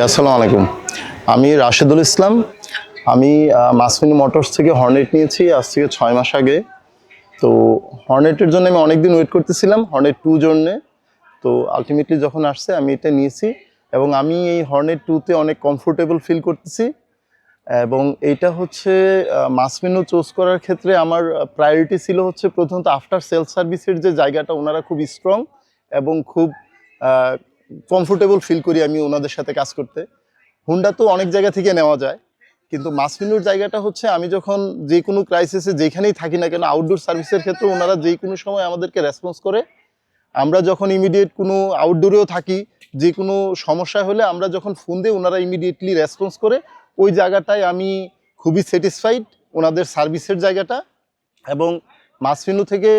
আসসালামু আলাইকুম। আমি রাশেদুল ইসলাম। আমি মাসমিনি মোটরস থেকে হর্নেট নিয়েছি আজ থেকে 6 মাস আগে। তো হর্নেটের জন্য আমি অনেকদিন ওয়েট করতেছিলাম, হর্নেট 2 জন্যে। তো আলটিমেটলি যখন আসছে আমি এটা নিয়েছি এবং আমি এই হর্নেট 2-তে অনেক কমফোর্টেবল ফিল করতেছি। এবং এইটা হচ্ছে মাসমিনো চুজ করার ক্ষেত্রে আমার প্রায়োরিটি ছিল হচ্ছে প্রথমত আফটার সেলস সার্ভিসের যে জায়গাটা, ওনারা খুব স্ট্রং এবং খুব কমফোর্টেবল ফিল করি আমি ওনাদের সাথে কাজ করতে। হুন্ডা তো অনেক জায়গা থেকে নেওয়া যায়, কিন্তু মাসমিনোর জায়গাটা হচ্ছে আমি যখন যে কোনো ক্রাইসিসে যেখানেই থাকি না কেন, আউটডোর সার্ভিসের ক্ষেত্রে ওনারা যে কোনো সময় আমাদেরকে রেসপন্স করে। আমরা যখন ইমিডিয়েট কোনো আউটডোরেও থাকি, যে কোনো সমস্যা হলে আমরা যখন ফোন দিই ওনারা ইমিডিয়েটলি রেসপন্স করে। ওই জায়গাটায় আমি খুবই স্যাটিসফাইড ওনাদের সার্ভিসের জায়গাটা। এবং মাসমিনো থেকে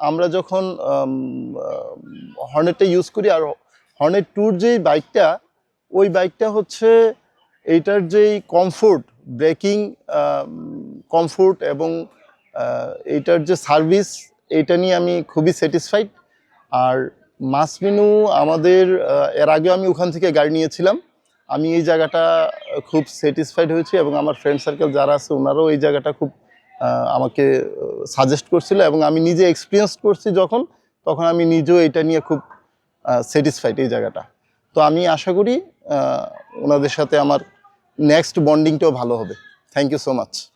আমরা যখন হর্নেটটা ইউজ করি, আর হর্নেট ট্যুর যেই বাইকটা, ওই বাইকটা হচ্ছে এইটার যেই কমফোর্ট, ব্রেকিং কমফোর্ট এবং এইটার যে সার্ভিস, এইটা নিয়ে আমি খুবই স্যাটিসফাইড। আর মাসমিনো আমাদের এর আগেও আমি ওখান থেকে গাড়ি নিয়েছিলাম। আমি এই জায়গাটা খুব স্যাটিসফাইড হয়েছি এবং আমার ফ্রেন্ড সার্কেল যারা আছে ওনারাও এই জায়গাটা খুব আমাকে সাজেস্ট করছিল এবং আমি নিজে এক্সপিরিয়েন্স করছি যখন, তখন আমি নিজেও এটা নিয়ে খুব স্যাটিসফাইড এই জায়গাটা। তো আমি আশা করি ওনাদের সাথে আমার নেক্সট বন্ডিংটাও ভালো হবে। Thank you so much.